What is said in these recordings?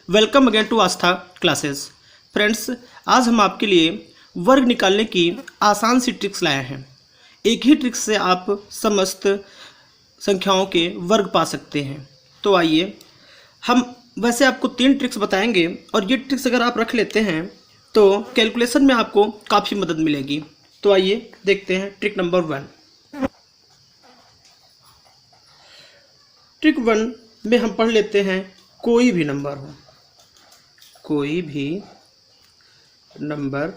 Welcome again to Aastha classes. Friends, आज हम आपके लिए वर्ग निकालने की आसान सी ट्रिक्स लाए हैं। एक ही ट्रिक्स से आप समस्त संख्याओं के वर्ग पा सकते हैं। तो आइए, हम वैसे आपको 3 ट्रिक्स बताएंगे और ये ट्रिक्स अगर आप रख लेते हैं तो कैलकुलेशन में आपको काफ़ी मदद मिलेगी। तो आइए देखते हैं ट्रिक नंबर 1। ट्रिक 1 में हम पढ़ लेते हैं कोई भी नंबर हो, कोई भी नंबर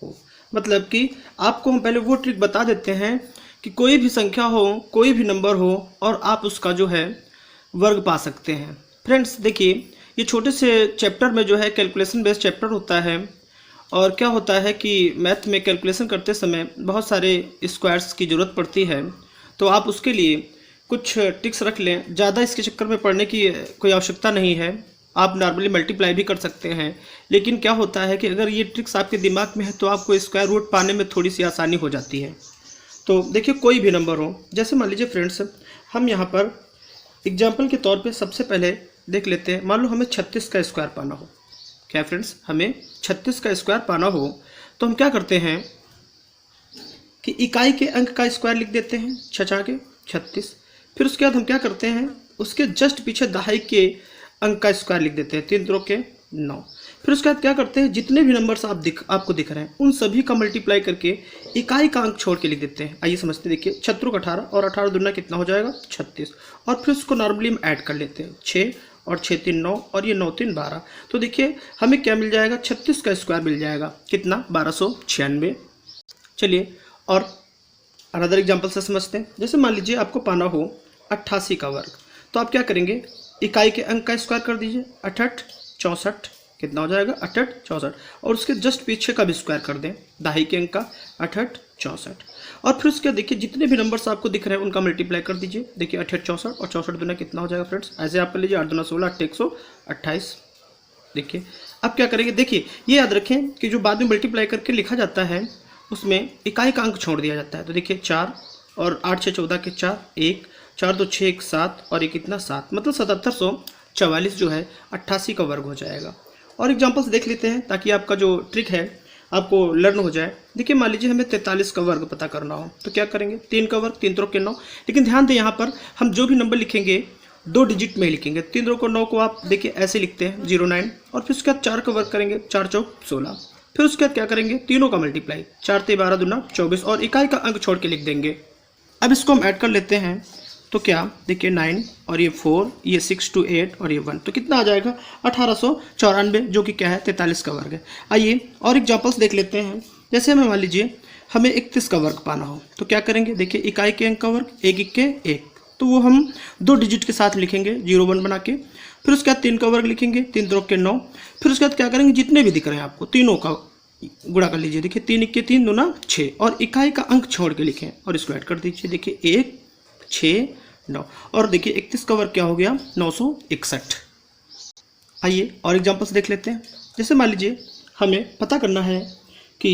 हो। मतलब कि आपको हम पहले वो ट्रिक बता देते हैं कि कोई भी संख्या हो, कोई भी नंबर हो और आप उसका जो है वर्ग पा सकते हैं। फ्रेंड्स देखिए, ये छोटे से चैप्टर में जो है कैलकुलेशन बेस्ड चैप्टर होता है। और क्या होता है कि मैथ में कैलकुलेशन करते समय बहुत सारे स्क्वायर्स की ज़रूरत पड़ती है, तो आप उसके लिए कुछ ट्रिक्स रख लें। ज़्यादा इसके चक्कर में पढ़ने की कोई आवश्यकता नहीं है, आप नॉर्मली मल्टीप्लाई भी कर सकते हैं। लेकिन क्या होता है कि अगर ये ट्रिक्स आपके दिमाग में है तो आपको स्क्वायर रूट पाने में थोड़ी सी आसानी हो जाती है। तो देखिए, कोई भी नंबर हो, जैसे मान लीजिए फ्रेंड्स, हम यहाँ पर एग्जाम्पल के तौर पे सबसे पहले देख लेते हैं। मान लो हमें 36 का स्क्वायर पाना हो। क्या फ्रेंड्स, हमें 36 का स्क्वायर पाना हो तो हम क्या करते हैं कि इकाई के अंक का स्क्वायर लिख देते हैं, 6 के 36। फिर उसके बाद हम क्या करते हैं, उसके जस्ट पीछे दहाई के अंक का स्क्वायर लिख देते हैं, 3 3 के 9। फिर उसके बाद क्या करते हैं, जितने भी नंबर्स आपको दिख रहे हैं उन सभी का मल्टीप्लाई करके इकाई का अंक छोड़ के लिख देते हैं। आइए समझते हैं। देखिए, 6 18 और 18 दूना कितना हो जाएगा, 36। और फिर उसको नॉर्मली हम ऐड कर लेते हैं, 6 और 6 3 9 और ये 9 3 12। तो देखिए हमें क्या मिल जाएगा, 36 का स्क्वायर मिल जाएगा, कितना, 1296। चलिए और अनदर एग्जाम्पल से समझते हैं। जैसे मान लीजिए आपको पाना हो 88 का वर्ग, तो आप क्या करेंगे, इकाई के अंक का स्क्वायर कर दीजिए, 88 64, कितना हो जाएगा, 88 64। और उसके जस्ट पीछे का भी स्क्वायर कर दें, दहाई के अंक का, 88 64। और फिर उसके देखिए जितने भी नंबर्स आपको दिख रहे हैं उनका मल्टीप्लाई कर दीजिए। देखिए 88 64 और 64 दूना कितना हो जाएगा फ्रेंड्स, ऐसे आप कर लीजिए, 8 दूना 16, 8 128। देखिए अब क्या करेंगे, देखिए ये याद रखें कि जो बाद में मल्टीप्लाई करके लिखा जाता है उसमें इकाई का अंक छोड़ दिया जाता है। तो देखिए 4 और 8 6 14 के 4, 1 4 2 6 1 7 और ये कितना 7, मतलब 7744 जो है 88 का वर्ग हो जाएगा। और एग्जांपल्स देख लेते हैं ताकि आपका जो ट्रिक है आपको लर्न हो जाए। देखिए मान लीजिए हमें 43 का वर्ग पता करना हो, तो क्या करेंगे, 3 का वर्ग, 3 3 के 9। लेकिन ध्यान दें यहाँ पर हम जो भी नंबर लिखेंगे 2 डिजिट में ही लिखेंगे। 3 3 को 9 को आप देखिए ऐसे लिखते हैं, 09। और फिर उसके बाद 4 का वर्ग करेंगे, 4 4 16। फिर उसके बाद क्या करेंगे, तीनों का मल्टीप्लाई, 4 3 12 दूना 24 और इकाई का अंक छोड़ के लिख देंगे। अब इसको हम ऐड कर लेते हैं, तो क्या देखिए 9 और ये 4, ये 6 2 8 और ये 1, तो कितना आ जाएगा, 1894, जो कि क्या है, 43 का वर्ग है। आइए और एग्जाम्पल्स देख लेते हैं। जैसे हमें मान लीजिए हमें 31 का वर्ग पाना हो, तो क्या करेंगे, देखिए इकाई के अंक का वर्ग, 1 1 के 1, तो वो हम 2 डिजिट के साथ लिखेंगे, 0 1 बना के। फिर उसके बाद 3 का वर्ग लिखेंगे, 3 3 के 9। फिर उसके बाद क्या करेंगे, जितने भी दिख रहे हैं आपको तीनों का गुणा कर लीजिए। देखिए 3 1 के 3 दूना 6 और इकाई का अंक छोड़ के लिखें और इसको ऐड कर दीजिए। देखिए 1 6 9 और देखिए 31 का वर्ग क्या हो गया, 961। आइए और एग्जांपल्स देख लेते हैं। जैसे मान लीजिए हमें पता करना है कि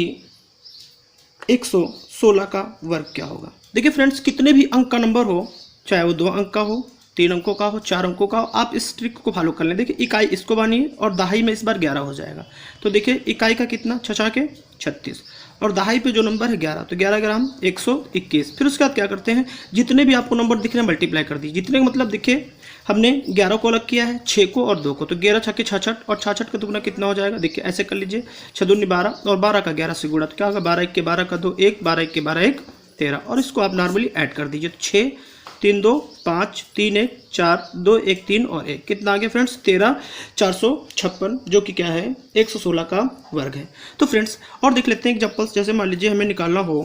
116 का वर्ग क्या होगा। देखिए फ्रेंड्स, कितने भी अंक का नंबर हो, चाहे वो 2 अंक का हो, 3 अंकों का हो, 4 अंकों का हो, आप इस ट्रिक को फॉलो कर लें। देखिए इकाई इसको बानिए और दहाई में इस बार 11 हो जाएगा। तो देखिए इकाई का कितना, 6 के 36 और दहाई पे जो नंबर है 11, तो 11 ग्राम 121। फिर उसके बाद क्या करते हैं, जितने भी आपको नंबर दिख रहे हैं मल्टीप्लाई कर दीजिए। जितने का मतलब देखिए हमने 11 को अलग किया है, 6 को और 2 को, तो 11 6 के 66 और 66 का दुगना कितना हो जाएगा, देखिए ऐसे कर लीजिए, 6 दूनी 12 और 12 का 11 से गुणा, तो क्या होगा, 12 1 के 12 का 2 1, 12 1 के 12 1 13। और इसको आप नॉर्मली ऐड कर दीजिए, 6 3 2 5 3 1 4 2 1 3 और 1, कितना आ गया फ्रेंड्स, 13 456, जो कि क्या है, 116 का वर्ग है। तो फ्रेंड्स और देख लेते हैं एग्जांपल्स। जैसे मान लीजिए हमें निकालना हो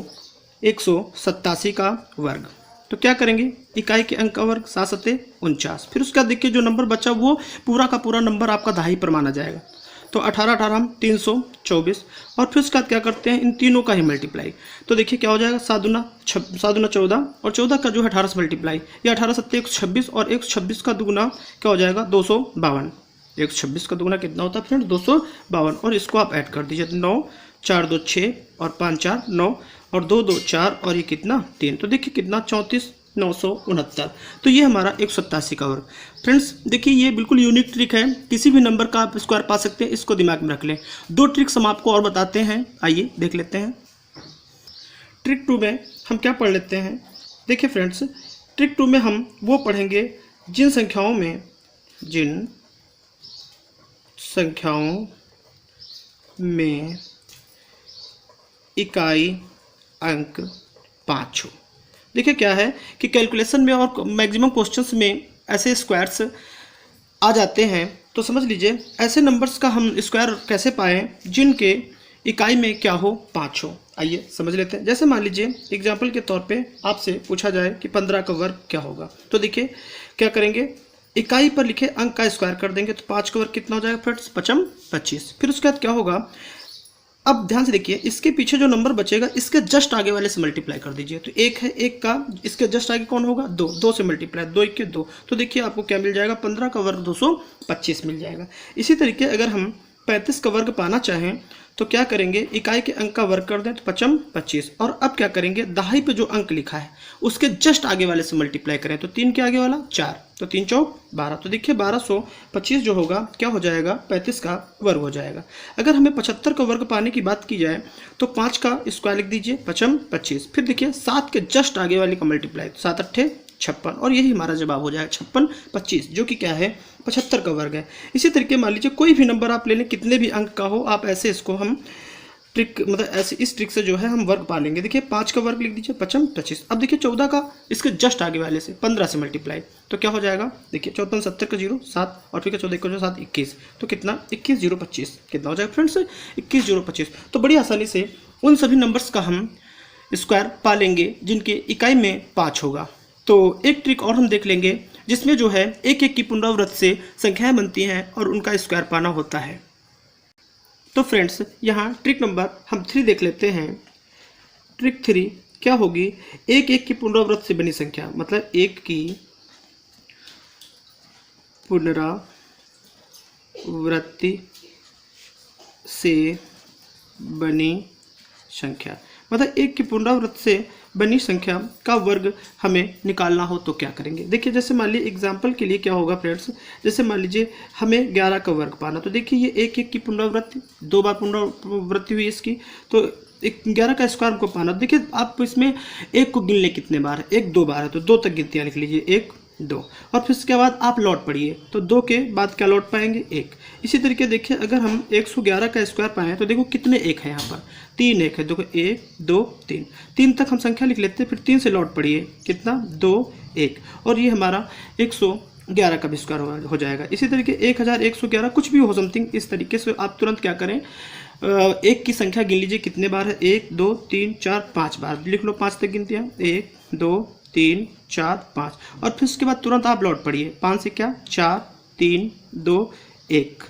187 का वर्ग, तो क्या करेंगे, इकाई के अंक का वर्ग, 7 7 49। फिर उसका देखिए जो नंबर बचा वो पूरा का पूरा नंबर आपका दहाई पर माना जाएगा, तो 18 18 324। और फिर उसके बाद क्या करते हैं, इन तीनों का ही मल्टीप्लाई, तो देखिए क्या हो जाएगा, 7 दूना 14 और 14 का जो है 18 से मल्टीप्लाई, ये 18 7 126 और 126 का दुगुना क्या हो जाएगा, 252। 126 का दुगुना कितना होता है फ्रेंड्स, 252। और इसको आप ऐड कर दीजिए, 9 4 2 6 और 5 4 9 और 2 2 4 और ये कितना 3, तो देखिए कितना 34 969। तो ये हमारा 187 का वर्ग। फ्रेंड्स देखिए ये बिल्कुल यूनिक ट्रिक है, किसी भी नंबर का आप स्क्वायर पा सकते हैं, इसको दिमाग में रख लें। दो ट्रिक्स हम आपको और बताते हैं, आइए देख लेते हैं। ट्रिक 2 में हम क्या पढ़ लेते हैं, देखिए फ्रेंड्स ट्रिक 2 में हम वो पढ़ेंगे जिन संख्याओं में इकाई अंक 5 हो। देखिए क्या है कि कैलकुलेशन में और मैक्सिमम क्वेश्चंस में ऐसे स्क्वायर्स आ जाते हैं, तो समझ लीजिए ऐसे नंबर्स का हम स्क्वायर कैसे पाएं जिनके इकाई में क्या हो 5 हो। आइए समझ लेते हैं। जैसे मान लीजिए एग्जाम्पल के तौर पे आपसे पूछा जाए कि 15 का वर्ग क्या होगा, तो देखिए क्या करेंगे, इकाई पर लिखे अंक का स्क्वायर कर देंगे, तो 5 का वर्ग कितना हो जाएगा फ्रेंड्स, 5 25। फिर उसके बाद क्या होगा, अब ध्यान से देखिए इसके पीछे जो नंबर बचेगा इसके जस्ट आगे वाले से मल्टीप्लाई कर दीजिए। तो 1 है, 1 का इसके जस्ट आगे कौन होगा, 2, 2 से मल्टीप्लाई, 2 1 के 2, तो देखिए आपको क्या मिल जाएगा, 15 का वर्ग 225 मिल जाएगा। इसी तरीके अगर हम 35 का वर्ग पाना चाहें तो क्या करेंगे, इकाई के अंक का वर्ग कर दें तो 5 25, और अब क्या करेंगे, दहाई पे जो अंक लिखा है उसके जस्ट आगे वाले से मल्टीप्लाई करें, तो 3 के आगे वाला 4, तो 3 चौक 12, तो देखिए 1225 जो होगा क्या हो जाएगा, 35 का वर्ग हो जाएगा। अगर हमें 75 का वर्ग पाने की बात की जाए तो 5 का स्क्वायर लिख दीजिए, 5 25, फिर देखिए 7 के जस्ट आगे वाले का मल्टीप्लाई, तो 7 8 56, और यही हमारा जवाब हो जाएगा 56 25, जो कि क्या है 75 का वर्ग है। इसी तरीके मान लीजिए कोई भी नंबर आप ले लें, कितने भी अंक का हो, आप ऐसे इसको हम ट्रिक मतलब ऐसे इस ट्रिक से जो है हम वर्ग पा लेंगे। देखिए 5 का वर्ग लिख दीजिए 5 25, अब देखिए 14 का इसके जस्ट आगे वाले से 15 से मल्टीप्लाई, तो क्या हो जाएगा, देखिए 14 70 का 0 7, और फिर 14 का जो 7 21, तो कितना 21 0 25 कितना हो जाएगा फ्रेंड्स, 21 0 25। तो बड़ी आसानी से उन सभी नंबर्स का हम स्क्वायर पा लेंगे जिनके इकाई में 5 होगा। तो एक ट्रिक और हम देख लेंगे जिसमें जो है एक एक की पुनरावृत्ति से संख्याएं बनती हैं और उनका स्क्वायर पाना होता है। तो फ्रेंड्स यहाँ ट्रिक नंबर हम 3 देख लेते हैं। ट्रिक 3 क्या होगी, एक एक की पुनरावृत्ति से बनी संख्या, मतलब एक की पुनरावृत्ति से बनी संख्या, मतलब एक की पुनरावृत्ति से बनी संख्या का वर्ग हमें निकालना हो तो क्या करेंगे। देखिए जैसे मान लीजिए एग्जाम्पल के लिए क्या होगा फ्रेंड्स, जैसे मान लीजिए हमें 11 का वर्ग पाना, तो देखिए ये एक एक की पुनरावृत्ति 2 बार पुनरावृत्ति हुई इसकी, तो 11 का स्क्वायर हमको पाना। देखिए आप इसमें एक को गिन ले कितने बार है, 1 2 बार है, तो 2 तक गिनतियाँ लिख लीजिए 1 2, और फिर उसके बाद आप लौट पढ़िए, तो 2 के बाद क्या लौट पाएंगे 1। इसी तरीके देखिए अगर हम 111 का स्क्वायर पाएँ तो देखो कितने 1 है यहाँ पर, 3 1 है, देखो 1 2 3, 3 तक हम संख्या लिख लेते हैं, फिर 3 से लौट पढ़िए कितना 2 1, और ये हमारा 111 का भी स्क्वायर हो जाएगा। इसी तरीके 1111 कुछ भी हो समथिंग, इस तरीके से आप तुरंत क्या करें, एक की संख्या गिन लीजिए कितने बार है, 1 2 3 4 5 बार, लिख लो 5 तक गिनतियाँ 1 2 3 4 5, और फिर उसके बाद तुरंत आप लौट पढ़िए, 5 से क्या 4 3 2 1।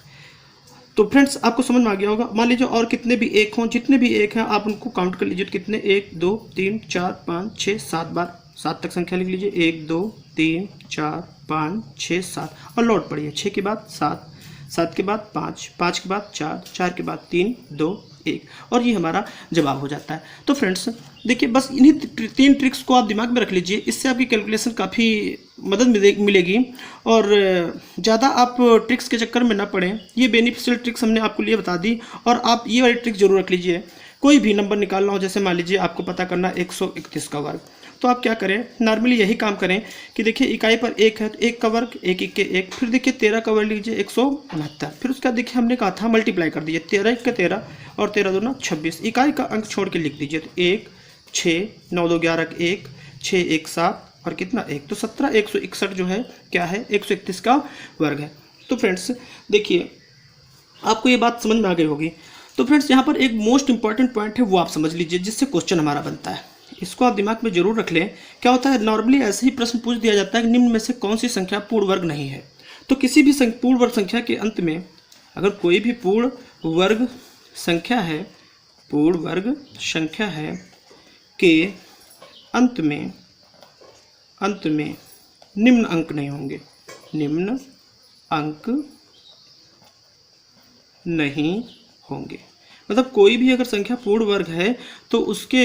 तो फ्रेंड्स आपको समझ में आ गया होगा। मान लीजिए और कितने भी 1 हों, जितने भी 1 हैं आप उनको काउंट कर लीजिए, कितने 1 2 3 4 5 6 7 बार, 7 तक संख्या लिख लीजिए, 1 2 3 4 5 6 7, और लौट पढ़िए, 6 के बाद 7 7 के बाद 5 5 के बाद 4 4 के बाद 3 2 1, और ये हमारा जवाब हो जाता है। तो फ्रेंड्स देखिए बस इन्हीं 3 ट्रिक्स को आप दिमाग में रख लीजिए, इससे आपकी कैलकुलेशन काफ़ी मदद मिलेगी, और ज़्यादा आप ट्रिक्स के चक्कर में ना पड़ें। ये बेनिफिशियल ट्रिक्स हमने आपको लिए बता दी, और आप ये वाली ट्रिक्स जरूर रख लीजिए। कोई भी नंबर निकालना हो, जैसे मान लीजिए आपको पता करना 131 का वर्ग, तो आप क्या करें, नॉर्मली यही काम करें कि देखिए इकाई पर 1 है तो 1 का वर्ग 1 1 के 1, फिर देखिए 13 का वर्ग लीजिए 169, फिर उसका देखिए हमने कहा था मल्टीप्लाई कर दीजिए, 13 1 का 13 और 13 2 26, इकाई का अंक छोड़ के लिख दीजिए, तो 1 6 9 2 11 1 6 1 7 और कितना 1, तो 17 161 जो है क्या है 131 का वर्ग है। तो फ्रेंड्स देखिए आपको ये बात समझ में आ गई होगी। तो फ्रेंड्स यहाँ पर एक मोस्ट इंपॉर्टेंट पॉइंट है, वो आप समझ लीजिए, जिससे क्वेश्चन हमारा बनता है, इसको आप दिमाग में जरूर रख लें। क्या होता है, नॉर्मली ऐसे ही प्रश्न पूछ दिया जाता है कि निम्न में से कौन सी संख्या पूर्ण वर्ग नहीं है। तो किसी भी पूर्ण वर्ग संख्या के अंत में अगर कोई भी पूर्ण वर्ग संख्या है, पूर्ण वर्ग संख्या है के अंत में निम्न अंक नहीं होंगे, निम्न अंक नहीं होंगे, मतलब कोई भी अगर संख्या पूर्ण वर्ग है तो उसके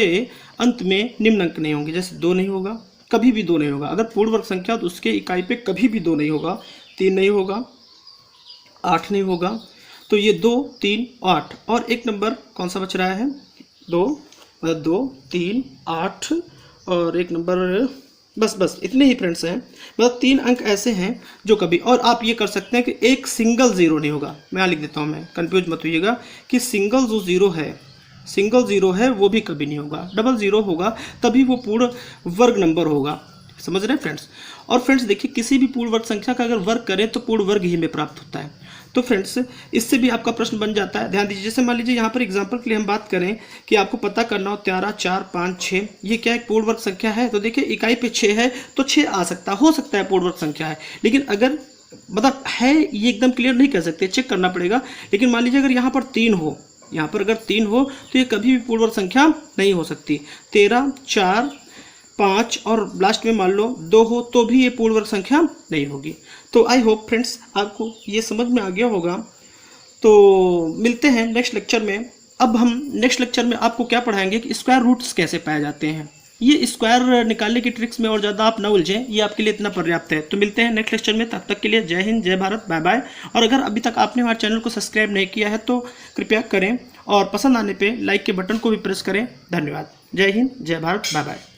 अंत में निम्न अंक नहीं होंगे। जैसे 2 नहीं होगा, कभी भी 2 नहीं होगा। अगर पूर्ण वर्ग संख्या तो उसके इकाई पे कभी भी 2 नहीं होगा। 3 नहीं होगा, 8 नहीं होगा। तो ये 2, 3, 8 और एक नंबर कौन सा बच रहा है? 2, 3, 8 और एक नंबर, बस इतने ही फ्रेंड्स हैं। मतलब 3 अंक ऐसे हैं जो कभी, और आप ये कर सकते हैं कि एक सिंगल ज़ीरो नहीं होगा। मैं यहाँ लिख देता हूँ, मैं कंफ्यूज मत होइएगा कि सिंगल जो ज़ीरो है वो भी कभी नहीं होगा। डबल ज़ीरो होगा तभी वो पूर्ण वर्ग नंबर होगा। समझ रहे हैं फ्रेंड्स? और फ्रेंड्स देखिए, किसी भी पूर्ण वर्ग संख्या का अगर वर्ग करें तो पूर्ण वर्ग ही में प्राप्त होता है। तो फ्रेंड्स इससे भी आपका प्रश्न बन जाता है। ध्यान दीजिए, जैसे मान लीजिए यहाँ पर एग्जांपल के लिए हम बात करें कि आपको पता करना हो 13, 4, 5, 6, ये क्या एक पूर्ण वर्ग संख्या है? तो देखिए इकाई पे 6 है तो 6 आ सकता, हो सकता है पूर्ण वर्ग संख्या है। लेकिन अगर मतलब है, ये एकदम क्लियर नहीं कह सकते, चेक करना पड़ेगा। लेकिन मान लीजिए अगर यहाँ पर 3 हो, यहाँ पर अगर 3 हो तो ये कभी भी पूर्ण वर्ग संख्या नहीं हो सकती। 13, 4, 5 और लास्ट में मान लो 2 हो तो भी ये पूर्ण वर्ग संख्या नहीं होगी। तो आई होप फ्रेंड्स आपको ये समझ में आ गया होगा। तो मिलते हैं नेक्स्ट लेक्चर में। अब हम नेक्स्ट लेक्चर में आपको क्या पढ़ाएंगे कि स्क्वायर रूट्स कैसे पाए जाते हैं। ये स्क्वायर निकालने की ट्रिक्स में और ज़्यादा आप ना उलझें, ये आपके लिए इतना पर्याप्त है। तो मिलते हैं नेक्स्ट लेक्चर में, तब तक के लिए जय हिंद, जय भारत, बाय बाय। और अगर अभी तक आपने हमारे चैनल को सब्सक्राइब नहीं किया है तो कृपया करें और पसंद आने पर लाइक के बटन को भी प्रेस करें। धन्यवाद। जय हिंद, जय भारत, बाय बाय।